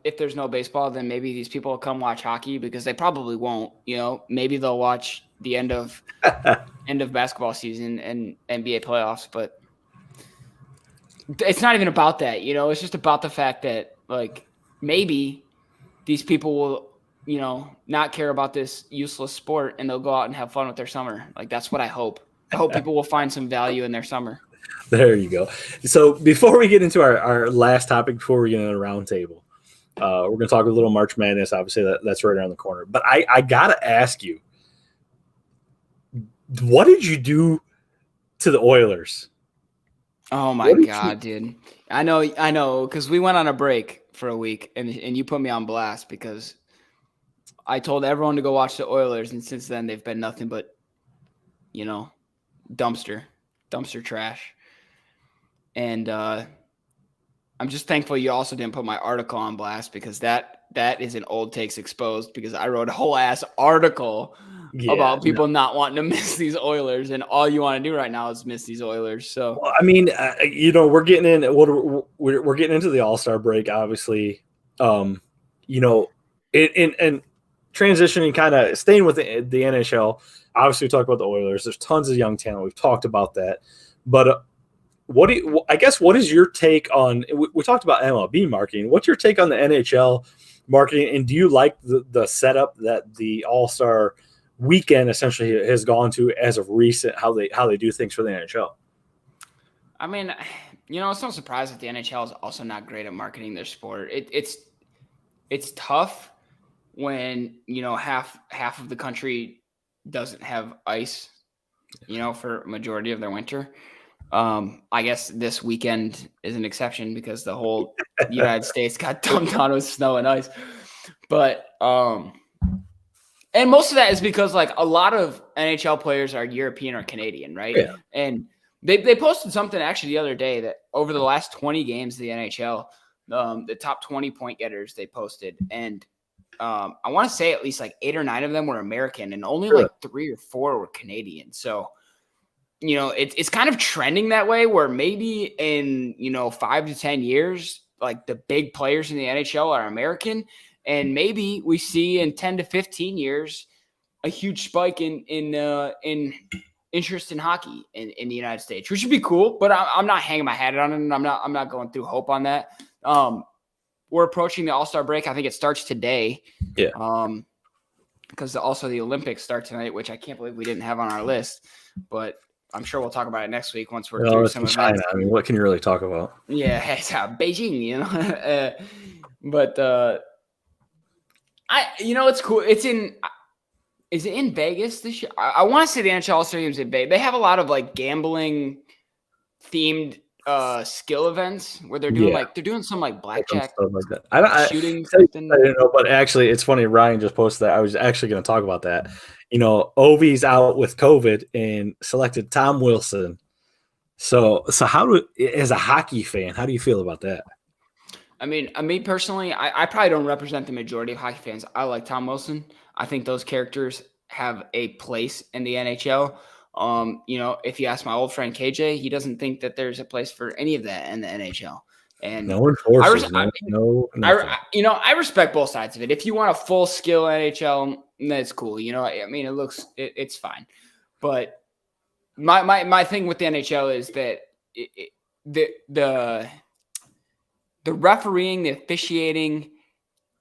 if there's no baseball, then maybe these people will come watch hockey, because they probably won't. Maybe they'll watch the end of basketball season and NBA playoffs, but it's not even about that. It's just about the fact that, like, maybe these people will, not care about this useless sport, and they'll go out and have fun with their summer. Like, that's what I hope. I hope people will find some value in their summer. There you go. So before we get into our last topic, before we get into the round table, we're going to talk a little March Madness. Obviously, that's right around the corner. But I got to ask you, what did you do to the Oilers? Oh, my God, dude. I know, because we went on a break for a week, and you put me on blast because I told everyone to go watch the Oilers, and since then they've been nothing but, dumpster trash. And I'm just thankful you also didn't put my article on blast, because that is an old takes exposed, because I wrote a whole ass article about people not wanting to miss these Oilers, and all you want to do right now is miss these Oilers. So we're getting in. We're getting into the All Star break, obviously. And transitioning, kind of staying with the NHL. Obviously, we talked about the Oilers. There's tons of young talent. We've talked about that, but what is your take on? We talked about MLB marketing. What's your take on the NHL marketing, and do you like the setup that the All Star weekend essentially has gone to as of recent? How they do things for the NHL? I mean, it's no surprise that the NHL is also not great at marketing their sport. It's tough when half of the country doesn't have ice, for a majority of their winter. I guess this weekend is an exception because the whole United States got dumped on with snow and ice. But and most of that is because, like, a lot of NHL players are European or Canadian, right? Yeah. And they posted something actually the other day that over the last 20 games of the NHL, the top 20 point getters they posted, and I want to say at least like 8 or 9 of them were American, and only like 3 or 4 were Canadian. So, it's kind of trending that way, where maybe in 5 to 10 years, like, the big players in the NHL are American, and maybe we see in 10 to 15 years a huge spike in interest in hockey in the United States, which would be cool. But I'm not hanging my hat on it, and I'm not going through hope on that. We're approaching the All Star break. I think it starts today. Yeah. Because also the Olympics start tonight, which I can't believe we didn't have on our list, but I'm sure we'll talk about it next week once we're through some of China. I mean, what can you really talk about? Yeah, it's Beijing, but it's cool. Is it in Vegas this year? I want to say the NHL Stadium's in Vegas. They have a lot of like gambling themed skill events where they're doing some like blackjack stuff like that. Shooting something. I don't know, but actually, it's funny. Ryan just posted that. I was actually going to talk about that. Ovi's out with COVID and selected Tom Wilson. So as a hockey fan, how do you feel about that? I mean, me personally, I probably don't represent the majority of hockey fans. I like Tom Wilson. I think those characters have a place in the NHL. If you ask my old friend KJ, he doesn't think that there's a place for any of that in the NHL. And no one forces. I respect both sides of it. If you want a full skill NHL that's cool. You know, I mean, it's fine. But my thing with the NHL is that the refereeing, the officiating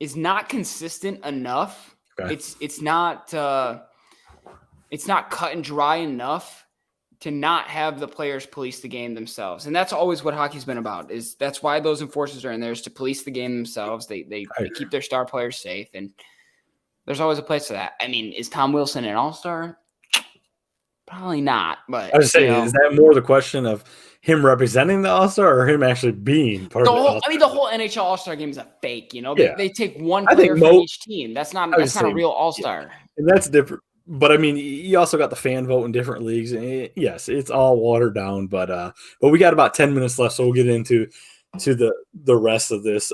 is not consistent enough. Okay. It's not cut and dry enough to not have the players police the game themselves. And that's always what hockey's been about. That's why those enforcers are in there, is to police the game themselves. They keep their star players safe, and there's always a place for that. I mean, is Tom Wilson an all-star? Probably not. But I was saying, is that more the question of him representing the All-Star or him actually being part of the All-Star? I mean, the whole NHL All-Star game is a fake. You know, Yeah. they take one player from each team. That's not a real All-Star. And that's different. But I mean, you also got the fan vote in different leagues. And yes, it's all watered down. But we got about 10 minutes left, so we'll get into the rest of this.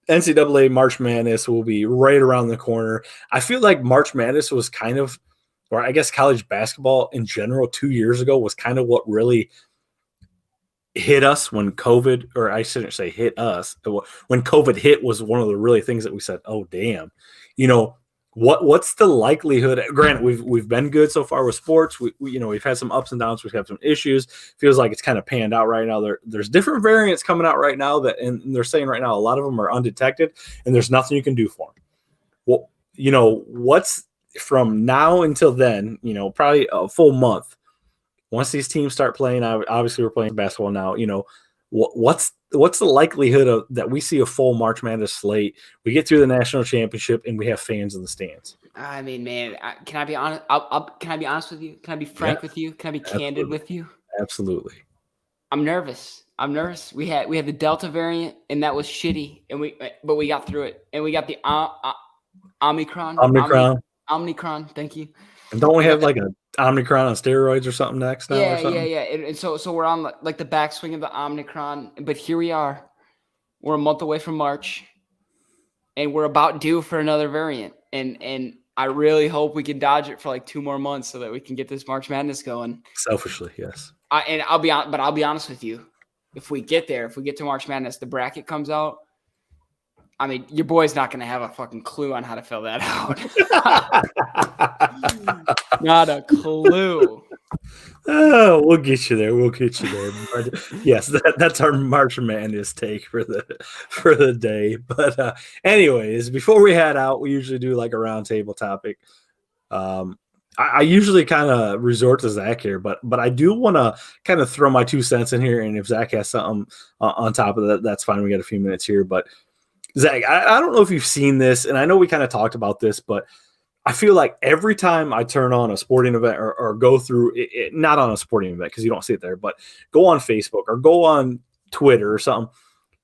NCAA March Madness will be right around the corner. I feel like March Madness was kind of, or I guess college basketball in general 2 years ago was kind of what really hit us when COVID, or I shouldn't say hit us, when COVID hit was one of the really things that we said, oh, damn. You know, what's the likelihood? Granted, we've been good so far with sports. We've had some ups and downs. We've had some issues. Feels like it's kind of panned out right now. There's different variants coming out right now and they're saying right now a lot of them are undetected and there's nothing you can do for them. Well, you know, what's from now until then, you know, probably a full month. Once these teams start playing, obviously we're playing basketball now, you know, what's the likelihood of that we see a full March Madness slate, we get through the national championship, and we have fans in the stands? I mean, man, can I be honest? Can I be honest with you? Can I be frank with you? Can I be candid with you? Absolutely. I'm nervous. We had the Delta variant, and that was shitty, but we got through it, and we got the Omicron. Omicron. Thank you. And don't we have like a Omicron on steroids or something next now? Yeah. And so we're on like the backswing of the Omicron, but here we are. We're a month away from March, and we're about due for another variant. And I really hope we can dodge it for like 2 more months so that we can get this March Madness going. Selfishly, yes. I'll be honest with you. If we get to March Madness, the bracket comes out. I mean, your boy's not going to have a fucking clue on how to fill that out. Not a clue. Oh, we'll get you there. But yes, that's our March Madness take for the day. But anyways, before we head out, we usually do like a roundtable topic. I usually kind of resort to Zach here, but I do want to kind of throw my 2 cents in here. And if Zach has something on top of that, that's fine. We got a few minutes here, but Zach, I don't know if you've seen this, and I know we kind of talked about this, but I feel like every time I turn on a sporting event or go through it, not on a sporting event because you don't see it there, but go on Facebook or go on Twitter or something,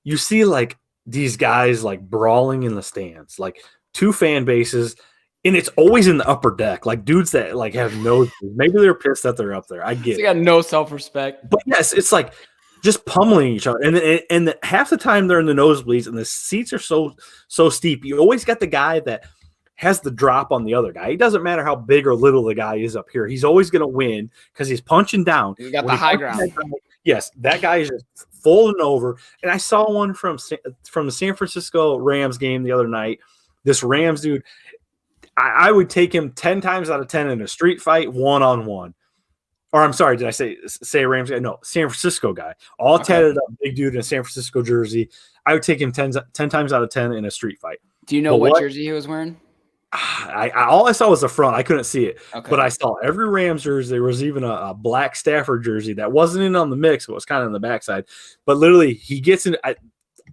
you see like these guys like brawling in the stands, like 2 fan bases, and it's always in the upper deck, like dudes that like have no, maybe they're pissed that they're up there. I get it. They got no self-respect. But yes, it's like just pummeling each other, and half the time they're in the nosebleeds, and the seats are so steep. You always got the guy that has the drop on the other guy. It doesn't matter how big or little the guy is up here; he's always going to win because he's punching down. You got the high ground. Yes, that guy is just folding over. And I saw one from the San Francisco Rams game the other night. This Rams dude, I would take him 10 times out of 10 in a street fight, one-on-one. Or I'm sorry, did I say Rams guy? No, San Francisco guy. All tatted up, big dude in a San Francisco jersey. I would take him 10 times out of 10 in a street fight. Do you know what jersey he was wearing? All I saw was the front. I couldn't see it. Okay. But I saw every Rams jersey. There was even a black Stafford jersey that wasn't in on the mix. It was kind of on the backside. But literally, he gets in. I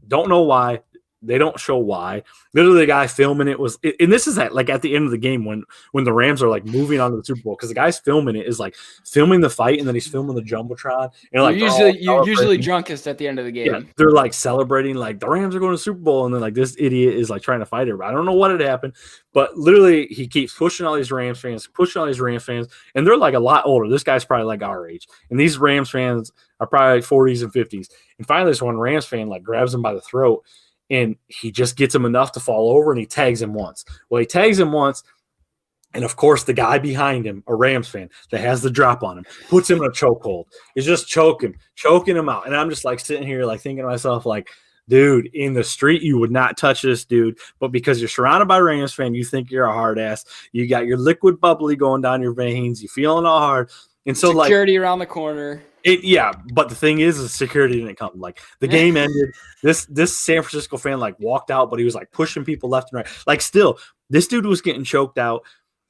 don't know why. They don't show why. Literally, the guy filming it was, and this is at the end of the game when the Rams are like moving on to the Super Bowl, because the guy's filming it is like filming the fight, and then he's filming the jumbotron. And like you're usually drunkest at the end of the game. Yeah, they're like celebrating, like the Rams are going to the Super Bowl, and then like this idiot is like trying to fight everybody. I don't know what had happened, but literally he keeps pushing all these Rams fans, and they're like a lot older. This guy's probably like our age, and these Rams fans are probably like 40s and 50s. And finally, this one Rams fan like grabs him by the throat. And he just gets him enough to fall over, and he tags him once. Well, he tags him once, and of course, the guy behind him, a Rams fan that has the drop on him, puts him in a chokehold. He's just choking him out. And I'm just like sitting here, like thinking to myself, like, dude, in the street, you would not touch this dude. But because you're surrounded by Rams fan, you think you're a hard ass. You got your liquid bubbly going down your veins. You feeling all hard. And so security around the corner. But the thing is security didn't come. Like the game ended. This San Francisco fan like walked out, but he was like pushing people left and right. Like still, this dude was getting choked out.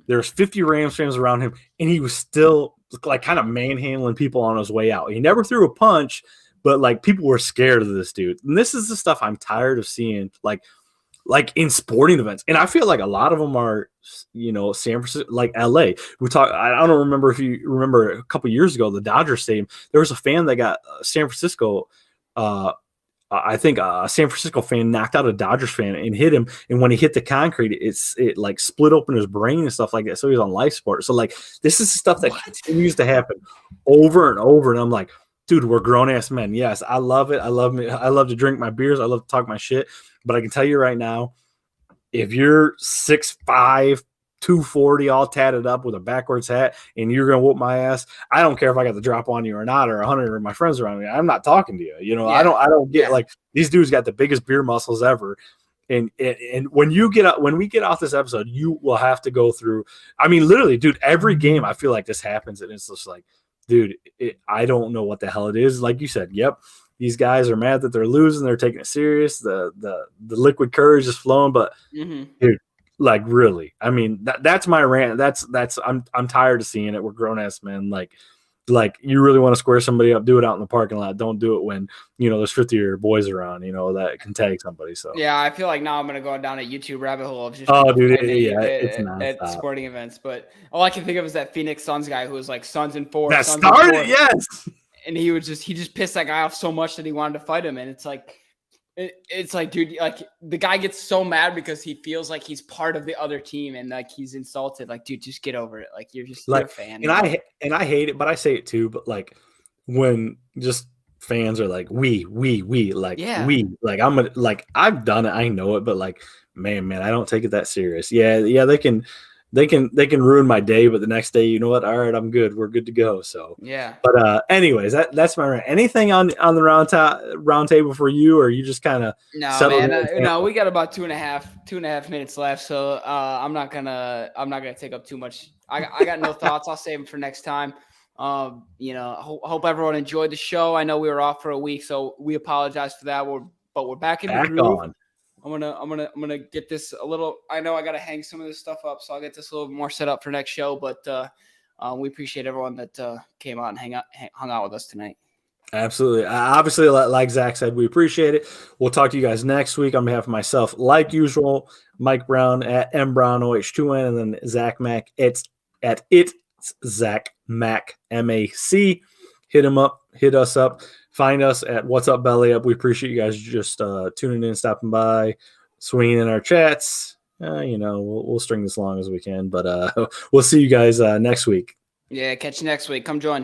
There's 50 Rams fans around him, and he was still like kind of manhandling people on his way out. He never threw a punch, but like people were scared of this dude. And this is the stuff I'm tired of seeing, like in sporting events. And I feel like a lot of them are, San Francisco, like LA. I don't remember if you remember a couple years ago, the Dodgers Stadium, there was a fan that got San Francisco. I think a San Francisco fan knocked out a Dodgers fan and hit him. And when he hit the concrete, it like split open his brain and stuff like that. So he was on life support. So like, this is stuff that continues to happen over and over. And I'm like, dude, we're grown ass men. Yes, I love it. I love to drink my beers. I love to talk my shit. But I can tell you right now, if you're 6'5", 240, all tatted up with a backwards hat, and you're gonna whoop my ass, I don't care if I got the drop on you or not, or 100 or my friends around me. I'm not talking to you. Yeah. I don't get like these dudes got the biggest beer muscles ever. And when we get off this episode, you will have to go through. I mean, literally, dude, every game I feel like this happens, and it's just like, dude, I don't know what the hell it is. Like you said, yep. These guys are mad that they're losing. They're taking it serious. The liquid courage is flowing, but dude, like really, I mean, that's my rant. I'm tired of seeing it. We're grown ass men. Like you really want to square somebody up, do it out in the parking lot. Don't do it when there's 50 of your boys around, that can tag somebody. So yeah, I feel like now I'm gonna go down a YouTube rabbit hole of just it's at sporting events. But all I can think of is that Phoenix Suns guy who was like Suns and 4. That started, yes. And he just pissed that guy off so much that he wanted to fight him. And it's like, dude, like the guy gets so mad because he feels like he's part of the other team and like he's insulted. Like, dude, just get over it. Like you're a fan. And I hate it, but I say it too. But like when just fans are like, we, like we, like I've done it. I know it, but like, man, I don't take it that serious. Yeah, they can ruin my day, but the next day, you know what? All right, I'm good. We're good to go. So yeah. But anyways, that's my rant. Anything on the round table for you, or you just kind of no, we got about 2.5 minutes left, so I'm not gonna take up too much. I got no thoughts. I'll save them for next time. Hope everyone enjoyed the show. I know we were off for a week, so we apologize for that. But we're back in the groove. On. I'm gonna get this a little. I know I gotta hang some of this stuff up, so I'll get this a little more set up for next show. But we appreciate everyone that came out and hung out with us tonight. Absolutely. Obviously, like Zach said, we appreciate it. We'll talk to you guys next week. On behalf of myself, like usual, Mike Brown at mbrown0h2n, and then Zach Mack. It's Zach Mack MAC. Hit us up. Find us at What's Up Belly Up. We appreciate you guys just tuning in, stopping by, swinging in our chats. We'll string this long as we can, but we'll see you guys next week. Yeah, catch you next week. Come join.